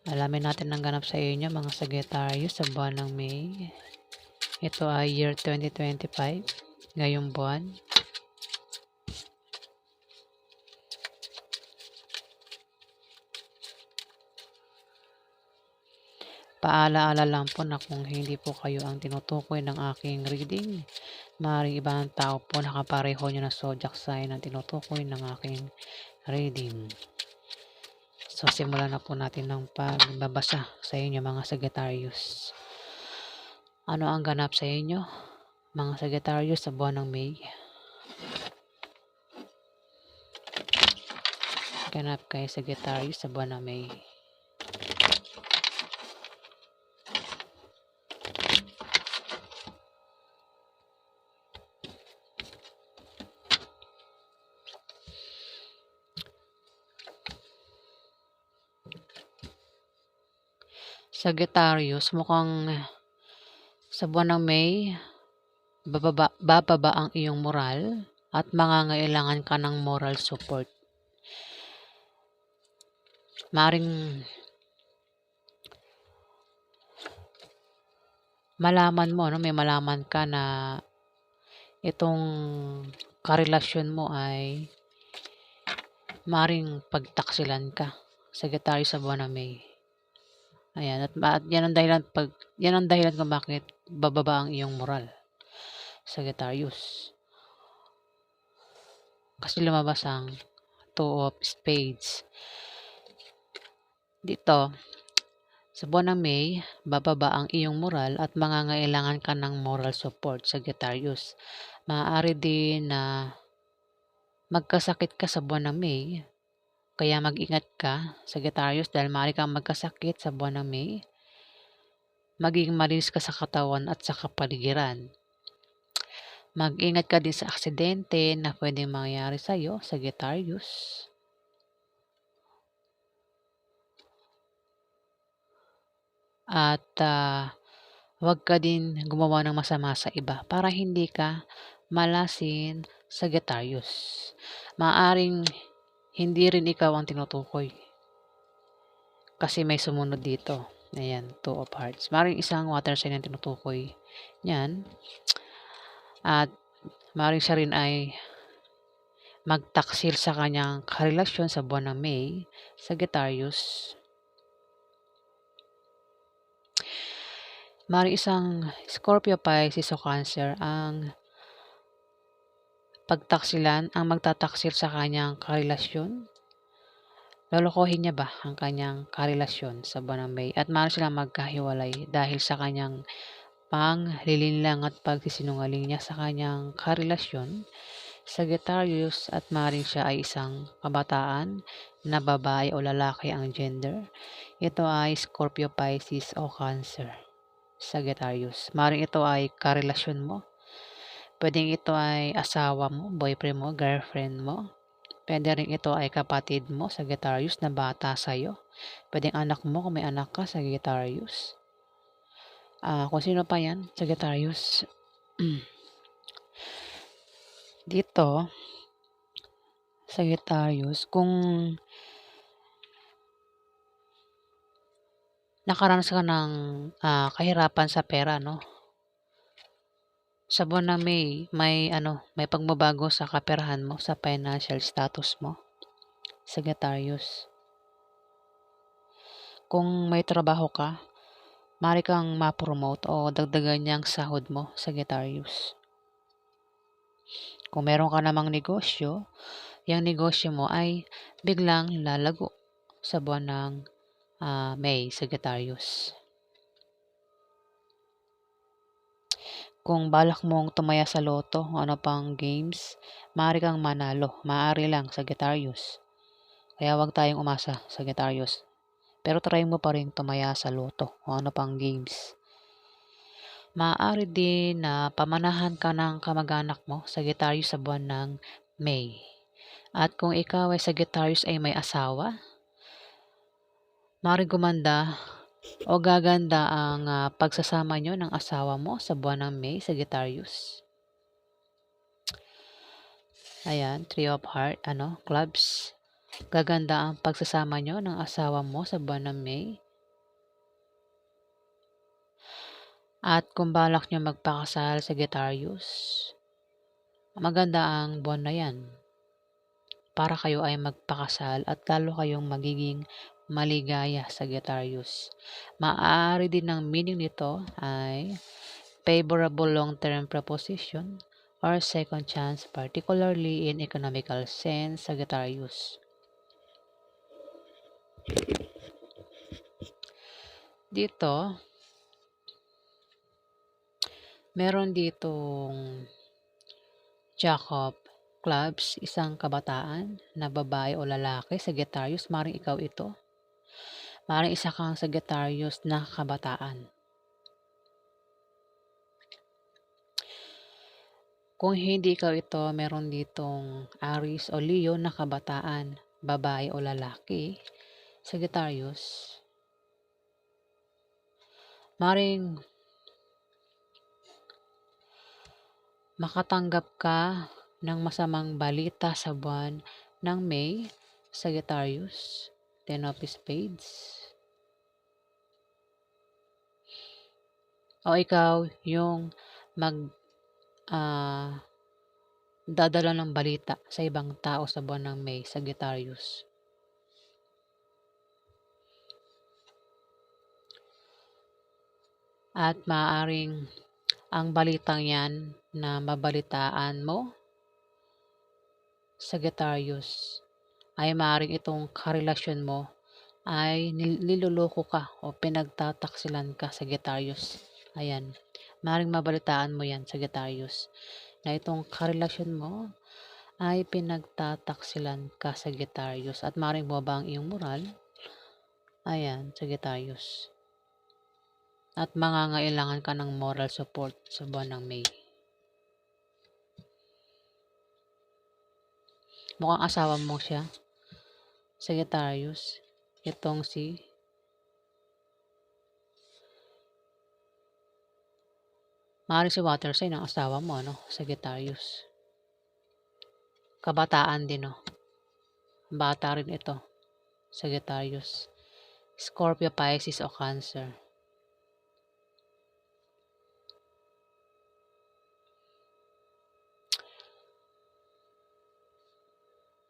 Alamin natin ang ganap sa inyo mga Sagittarius sa buwan ng May. Ito ay year 2025, ngayong buwan. Paalaala lang po na kung hindi po kayo ang tinutukoy ng aking reading, maaaring ibang tao po nakapareho nyo na zodiac sign ang tinutukoy ng aking reading. So, simulan na po natin ng pagbabasa sa inyo mga Sagittarius. Ano ang ganap sa inyo, mga Sagittarius sa buwan ng May? Ganap kay Sagittarius sa buwan ng May. Sagittarius, mukhang sa buwan ng May, bababa ang iyong moral at mangangailangan ka ng moral support. Maring malaman mo, no, may malaman ka na itong karelasyon mo ay maring pagtaksilan ka, Sagittarius sa buwan ng May. Ayan, at yan ang dahilan kung bakit bababa ang iyong moral, Sagittarius. Kasi lumabas ang Two of Spades. Dito, sa buwan ng May, bababa ang iyong moral at mangangailangan ka ng moral support, Sagittarius. Maaari din na magkasakit ka sa buwan ng May, kaya mag-ingat ka, Sagittarius, dahil maaari kang magkasakit sa buwan ng May. Maging malinis ka sa katawan at sa kapaligiran. Mag-ingat ka din sa aksidente na pwedeng mangyari sa iyo, Sagittarius. At huwag ka din gumawa ng masama sa iba para hindi ka malasin, Sagittarius. Maaring hindi rin ikaw ang tinutukoy kasi may sumunod dito. Ayan, Two of Hearts. Maaring isang water sign ang tinutukoy niyan. At maaring siya rin ay magtaksil sa kanyang karelasyon sa buwan ng May, Sagittarius. Maaring isang Scorpio, Pisces o Cancer ang magtataksil sa kanyang karelasyon. Lolokohin niya ba ang kanyang karelasyon sa buwan ng May at maaari silang magkahiwalay dahil sa kanyang panglilinlang at pagsisinungaling niya sa kanyang karelasyon, Sagittarius, at maaaring siya ay isang kabataan na babae o lalaki ang gender. Ito ay Scorpio, Pisces o Cancer, Sagittarius. Maaaring ito ay karelasyon mo. Pwedeng ito ay asawa mo, boyfriend mo, girlfriend mo. Pwede rin ito ay kapatid mo, Sagittarius, na bata sa'yo. Pwedeng anak mo kung may anak ka, Sagittarius. Kung sino pa yan, Sagittarius. Dito, Sagittarius, kung nakaranas ka ng kahirapan sa pera, no? Sa buwan ng May, may pagbabago sa kaperahan mo, sa financial status mo, Sagittarius. Kung may trabaho ka, maaari kang ma-promote o dagdagan niyang sahod mo, Sagittarius. Kung meron ka namang negosyo, yung negosyo mo ay biglang lalago sa buwan ng May, Sagittarius. Kung balak mong tumaya sa loto o ano pang games, maaari kang manalo. Maaari lang, Sagittarius. Kaya wag tayong umasa, Sagittarius. Pero try mo pa rin tumaya sa loto o ano pang games. Maaari din na pamanahan ka ng kamag-anak mo, Sagittarius, sa buwan ng May. At kung ikaw ay Sagittarius ay may asawa, maaari gumanda o gaganda ang pagsasama nyo ng asawa mo sa buwan ng May, Sagittarius. Ayan, Three of Heart, clubs. Gaganda ang pagsasama nyo ng asawa mo sa buwan ng May. At kung balak niyo magpakasal, Sagittarius, maganda ang buwan na yan para kayo ay magpakasal at lalo kayong magiging maligaya, Sagittarius. Maaari din ang meaning nito ay favorable long-term proposition or second chance, particularly in economical sense, Sagittarius. Dito, meron ditong Jack of Clubs, isang kabataan na babae o lalaki, Sagittarius, maring ikaw ito. Maring isa kang Sagittarius na kabataan. Kung hindi ikaw ito, meron ditong Aries o Leo na kabataan, babae o lalaki, Sagittarius. Maring makatanggap ka ng masamang balita sa buwan ng May, Sagittarius, Ten of Spades. O ikaw yung dadala ng balita sa ibang tao sa buwan ng May, Sagittarius. At maaaring ang balitang yan na mabalitaan mo, Sagittarius, ay maaaring itong karelasyon mo ay niloloko ka o pinagtataksilan ka, Sagittarius. Ayan, maaaring mabalitaan mo yan, Sagittarius, na itong karelasyon mo ay pinagtataksilan ka, Sagittarius, at maaaring bumaba ang iyong moral. Ayan, Sagittarius. At mangangailangan ka ng moral support sa buwan ng May. Mukhang asawa mo siya, Sagittarius. Itong si maaaring si water sign ang asawa mo, no? Sagittarius. Kabataan din, no? Bata rin ito, Sagittarius. Scorpio, Pisces o Cancer.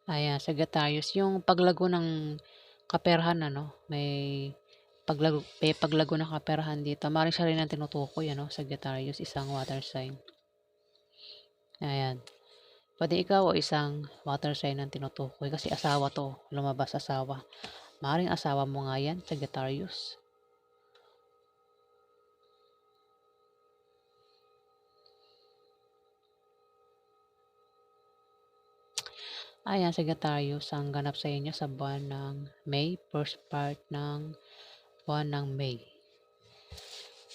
Ayan, Sagittarius. Yung paglago ng kaperahan, ano? May paglago ng kaperahan dito. Maaaring siya rin ang tinutukoy, ano? Sagittarius, isang water sign. Ayan. Pwede ikaw o isang water sign ang tinutukoy kasi asawa to. Lumabas asawa. Maaaring asawa mo nga yan, Sagittarius. Ayan, Sagittarius, ang ganap sa inyo sa buwan ng May, first part ng buwan ng May.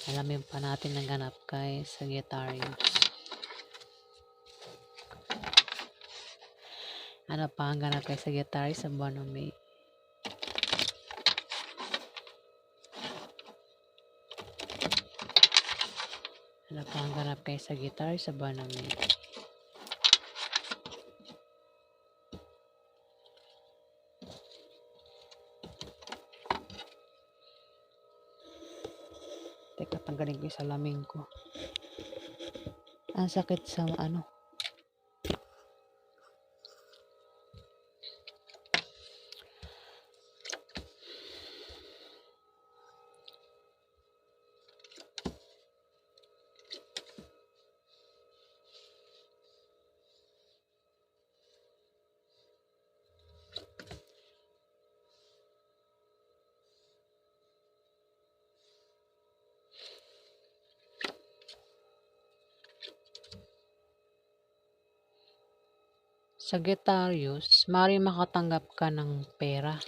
Alamin pa natin ang ganap kay Sagittarius. Ano pa ang ganap kay Sagittarius sa buwan ng May? Ano pa ang ganap kay Sagittarius sa buwan ng May? Teka, tanggalin ko yung salamin ko. Ang sakit sa ano. Sagittarius, maaaring makatanggap ka ng pera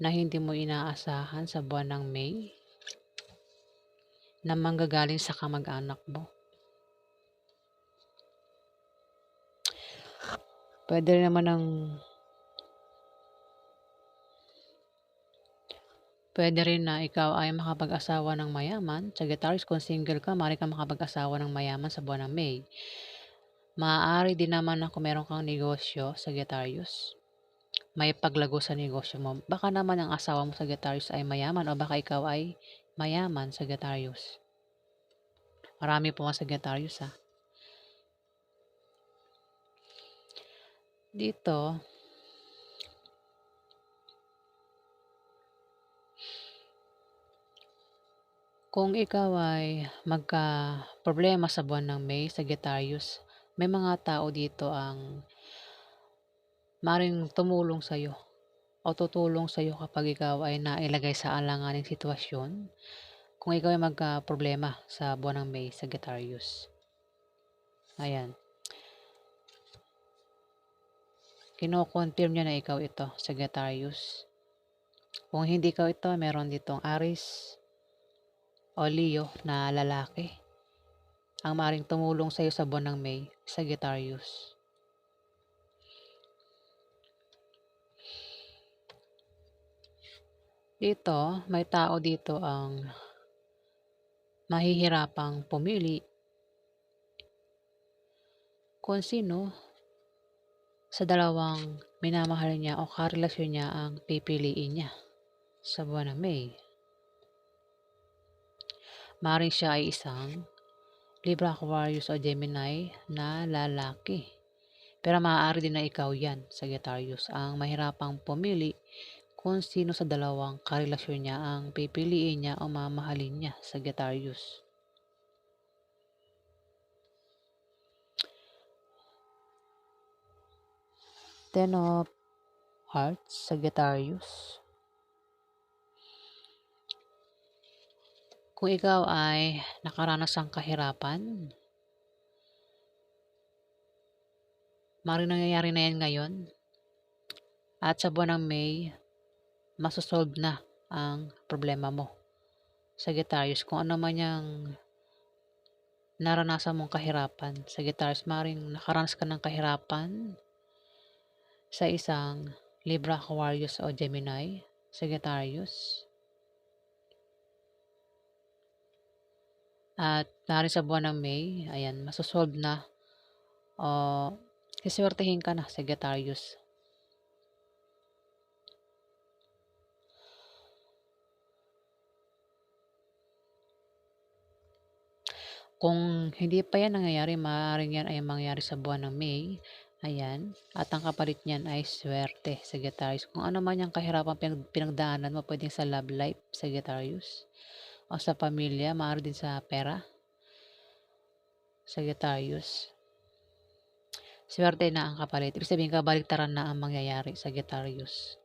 na hindi mo inaasahan sa buwan ng May na manggagaling sa kamag-anak mo. Pwede rin naman pwede rin na ikaw ay makapag-asawa ng mayaman. Sagittarius, kung single ka, maaari ka makapag-asawa ng mayaman sa buwan ng May. Maaari din naman na kung meron kang negosyo, Sagittarius, may paglago sa negosyo mo. Baka naman ang asawa mo, Sagittarius, ay mayaman o baka ikaw ay mayaman, Sagittarius. Marami po mga Sagittarius ha. Dito, kung ikaw ay magka-problema sa buwan ng May, Sagittarius, may mga tao dito ang maaaring tumulong sa'yo o tutulong sa'yo kapag ikaw ay nailagay sa alanganing sitwasyon. Kung ikaw ay magka-problema sa buwan ng May, Sagittarius. Ayan. Kino-confirm niya na ikaw ito, Sagittarius. Kung hindi ikaw ito, meron ditong Aries o Leo na lalaki ang maaaring tumulong sa iyo sa buwan ng May, Sagittarius. Dito, may tao dito ang mahihirapang pumili kung sino sa dalawang minamahal niya o karelasyon niya ang pipiliin niya sa buwan ng May. Maaaring siya ay isang Libra, Aquarius o Gemini na lalaki. Pero maaari din na ikaw yan, Sagittarius, ang mahirapang pumili kung sino sa dalawang karelasyon niya ang pipiliin niya o mamahalin niya, Sagittarius. Ten of Hearts, Sagittarius. Kung ikaw ay nakaranas ng kahirapan, maaaring nangyayari na yan ngayon. At sa buwan ng May, masosolve na ang problema mo, Sagittarius. Kung ano man yung naranasan mong kahirapan, Sagittarius, maaaring nakaranas ka ng kahirapan sa isang Libra, Aquarius o Gemini, Sagittarius. At maaaring sa buwan ng May, ayan, masosolve na o siswertehin ka na, Sagittarius. Kung hindi pa yan nangyayari, maaaring yan ay mangyayari sa buwan ng May. Ayan. At ang kapalit niyan ay swerte, Sagittarius. Kung ano man yung kahirapan pinagdaanan mo, pwedeng sa love life, Sagittarius. O sa pamilya, maaari din sa pera, Sagittarius. Swerte na ang kapalit. Ibig sabihin, kabaliktaran na ang mangyayari, Sagittarius.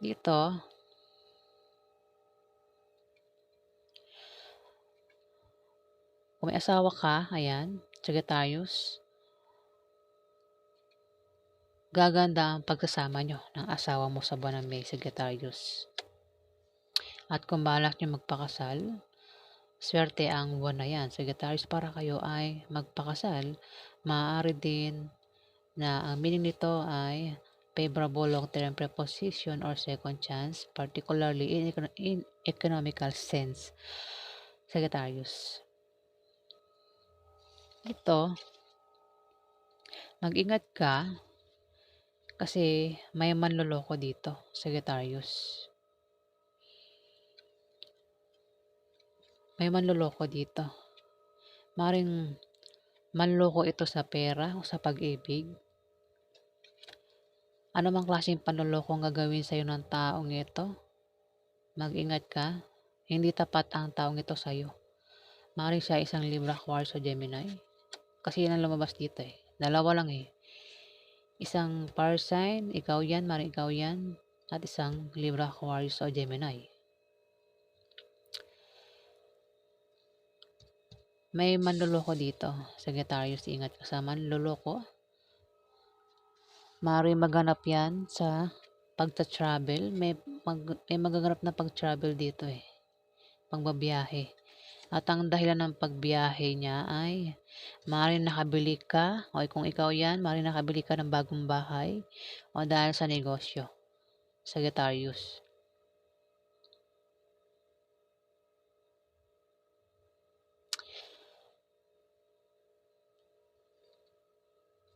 Dito, kung may asawa ka, ayan, Sagittarius, gaganda ang pagsasama nyo ng asawa mo sa buwan ng May, Sagittarius. At kung balak nyo magpakasal, swerte ang buwan na yan, Sagittarius, para kayo ay magpakasal. Maaari din na ang meaning nito ay favorable long-term preposition or second chance, particularly in economical sense, Sagittarius. Ito, mag-ingat ka kasi may manloloko dito, Sagittarius. May manloloko dito. Maring manloloko ito sa pera o sa pag-ibig. Ano mang klaseng panloloko ang gagawin sa'yo ng taong ito, mag-ingat ka. Hindi tapat ang taong ito sa'yo. Maring siya isang Libra, Aquarius o Gemini. Kasi yan ang lumabas dito eh. Dalawa lang eh. Isang fire sign, ikaw yan, maring ikaw yan. At isang Libra, Aquarius o Gemini. May manloloko dito, Sagittarius. Ingat ka sa manloloko. Maring maganap yan sa pagta-travel. May magaganap na pag-travel dito eh. Pagbabiyahe. At ang dahilan ng pagbiyahe niya ay maaaring nakabili ka o kung ikaw yan, maaaring nakabili ka ng bagong bahay o dahil sa negosyo, Sagittarius.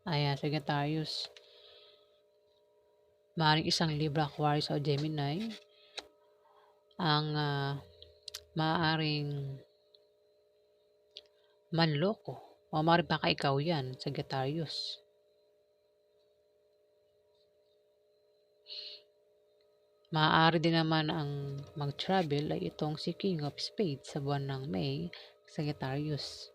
Ayan, Sagittarius. Maaaring isang Libra, Aquarius o Gemini ang maaaring manloko o maaaring baka ikaw yan, Sagittarius. Maaari din naman ang mag-travel ay itong si King of Spades sa buwan ng May, Sagittarius.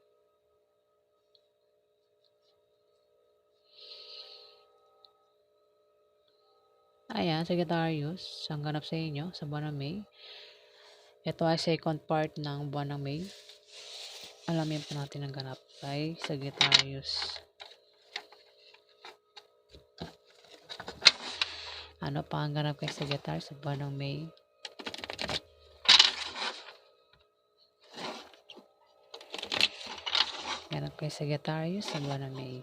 Ayan, Sagittarius, ang ganap sa inyo sa buwan ng May. Ito ay second part ng buwan ng May. Alamin po natin ang ganap kay Sagittarius. Ano pa ang ganap kay Sagittarius sa buwan ng May? Ganap kay Sagittarius sa buwan ng May.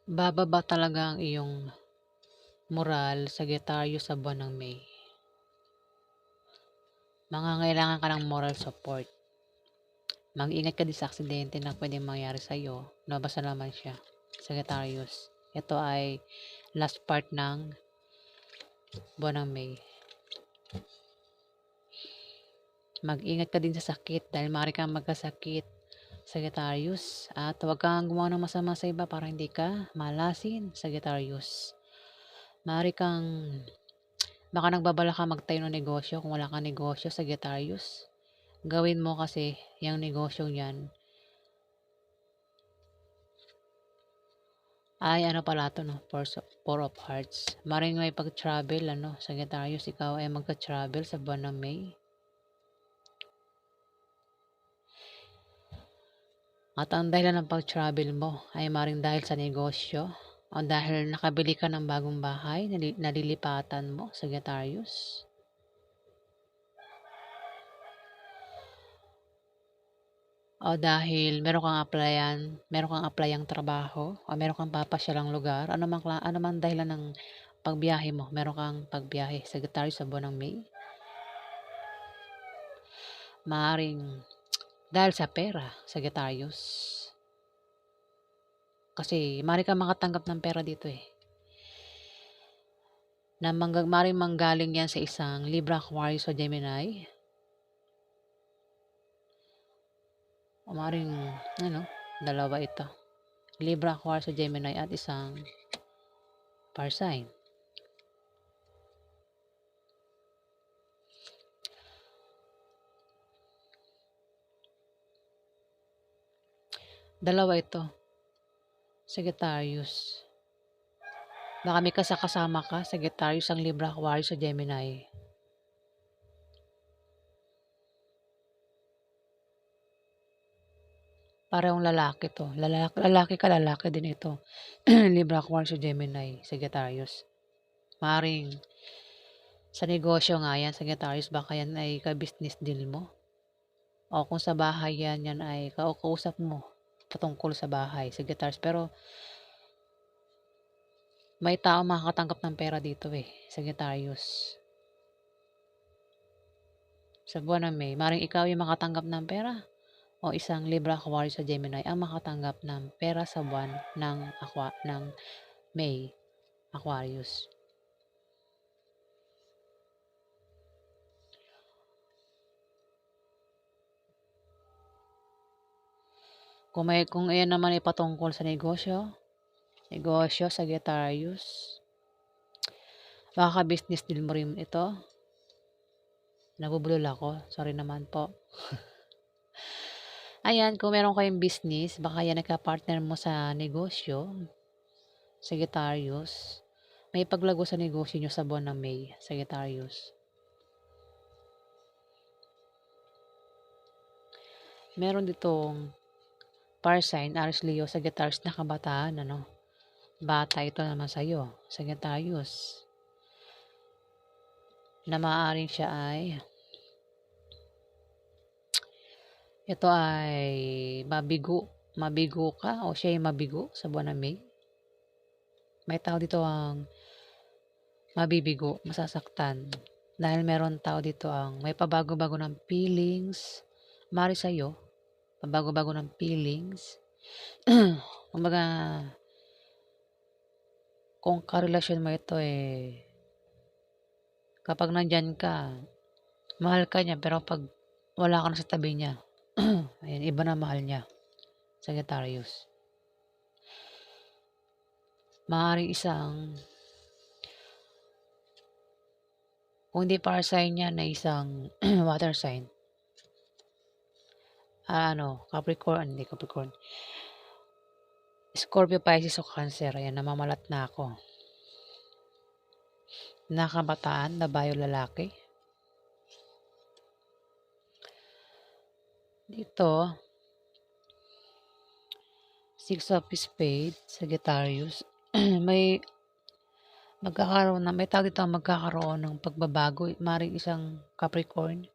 Bababa talaga ang iyong moral, Sagittarius, sa buwan ng May. Mangangailangan ka ng moral support. Mag-ingat ka din sa aksidente na pwedeng mangyari sa iyo. Nabasa naman siya, Sagittarius. Ito ay last part ng buwan ng May. Mag-ingat ka din sa sakit dahil maaari kang magkasakit, Sagittarius. At huwag kang gumawa ng masama sa iba para hindi ka malasin, Sagittarius. Maaari kang, baka nagbabala ka magtayo ng negosyo kung wala kang negosyo, Sagittarius. Gawin mo kasi yung negosyo yan. Ay, ano pala to, no? Four of Hearts. Maring may pag-travel, Sagittarius, ikaw ay magka-travel sa buwan ng May. At ang dahilan ng pag-travel mo ay maring dahil sa negosyo o dahil nakabili ka ng bagong bahay, nalilipatan mo, Sagittarius. O dahil meron kang applyang trabaho o meron kang papasyalang lugar, ano mang dahilan ng pagbiyahe mo, meron kang pagbiyahe, Sagittarius, sa buwan ng May. Maaring dahil sa pera, Sagittarius. Kasi maaari kang makatanggap ng pera dito eh. Maaring manggaling yan sa isang Libra, Aquarius o Gemini. O maaring, dalawa ito. Libra, Aquarius o Gemini at isang fire sign. Dalawa ito, Sagittarius. Baka may kasama ka, Sagittarius, ang Libra, Aquarius o Gemini. Parehong lalaki to. Lalaki ka, lalaki din ito. Libra, Aquarius o Gemini, Sagittarius. Maring sa negosyo nga yan, Sagittarius, baka yan ay ka-business deal mo. O kung sa bahay yan ay kausap mo patungkol sa bahay, Sagittarius. Pero may tao makakatanggap ng pera dito eh, Sagittarius. Sa buwan ng May, maring ikaw yung makatanggap ng pera o isang Libra, Aquarius sa Gemini ang makatanggap ng pera sa buwan ng May, Aquarius. Kung iyan naman ay patungkol sa negosyo, Sagittarius, baka business deal mo rin ito. Nabubulol ako, sorry naman po. Ayan, kung meron kayong business, baka yan nagka-partner mo sa negosyo, Sagittarius. May paglago sa negosyo nyo sa buwan ng May, Sagittarius. Meron ditong fire sign, Aries, Leo, Sagittarius na kabataan, Bata ito naman sa'yo, Sagittarius. Na maaaring siya ay ito ay mabigo ka o siya ay mabigo sa buwan ng May. May tao dito ang mabibigo, masasaktan. Dahil meron tao dito ang may pabago-bago ng feelings. Mari sa'yo, pabago-bago ng feelings. Kumbaga, kung karelasyon mo ito kapag nandyan ka, mahal ka niya, pero pag wala ka na sa tabi niya, ayan, iba na mahal niya. Sagittarius. Maaaring isang, kung hindi para sign niya na isang water sign. Capricorn, hindi Capricorn. Scorpio, Pisces o Cancer. Ayan, namamalat na ako. Nakabataan, babae o lalaki. Dito, Six of Spades, Sagittarius. may tao dito ang magkakaroon ng pagbabago. Maring isang Capricorn,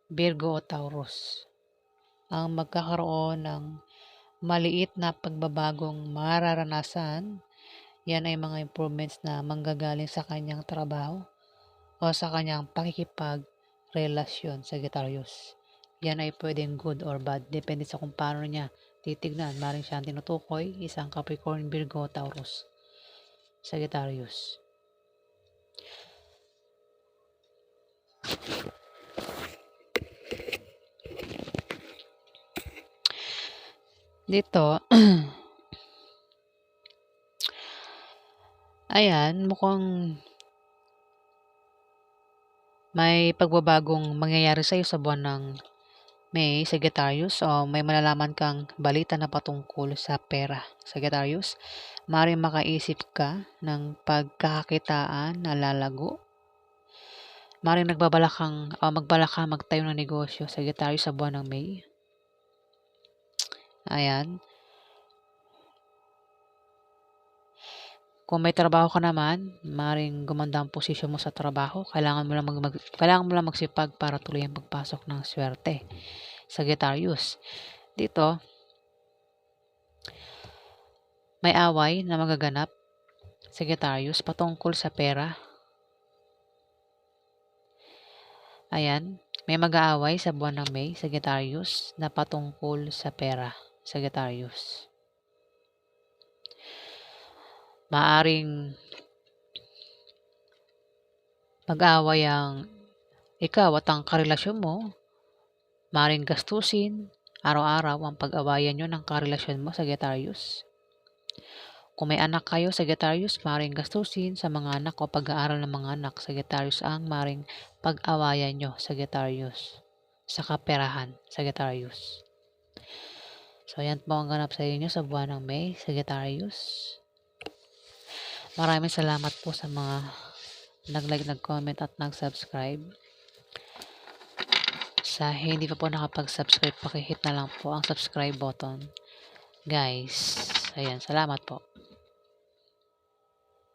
Virgo o Taurus. Ang magkakaroon ng maliit na pagbabagong mararanasan. Yan ay mga improvements na manggagaling sa kanyang trabaho o sa kanyang pakikipagrelasyon, Sagittarius. Yan ay pwedeng good or bad. Depende sa kung paano niya titignan. Maring siya ang tinutukoy, isang Capricorn, Virgo, Taurus, Sagittarius. Dito, ayan, mukhang may pagbabagong mangyayari sa'yo sa buwan ng May, Sagittarius, o may malalaman kang balita na patungkol sa pera, Sagittarius. Maaaring makaisip ka ng pagkakakitaan na lalago. Maaaring magbalak kang magtayo ng negosyo, Sagittarius, sa buwan ng May. Ayan. Kung may trabaho ka naman, maaaring gumanda ang posisyon mo sa trabaho. Kailangan mo lang magsipag para tuloy ang pagpasok ng swerte, Sagittarius. Dito, may away na magaganap, Sagittarius, patungkol sa pera. Ayan, may mag-aaway sa buwan ng May, Sagittarius, na patungkol sa pera, Sagittarius. Maaring mag-aaway ang ikaw at ang karelasyon mo. Maaring gastusin araw-araw ang pag-awayan nyo ng karelasyon mo, Sagittarius. Kung may anak kayo, Sagittarius, maaring gastusin sa mga anak o pag-aaral ng mga anak, Sagittarius, ang maaring pag-awayan nyo, Sagittarius, sa kaperahan, Sagittarius. So, ayan po ang ganap sa inyo sa buwan ng May, Sagittarius. Maraming salamat po sa mga nag-like, nag-comment at nag-subscribe. Sa hindi pa po nakapag-subscribe, pakihit na lang po ang subscribe button. Guys, ayan, salamat po.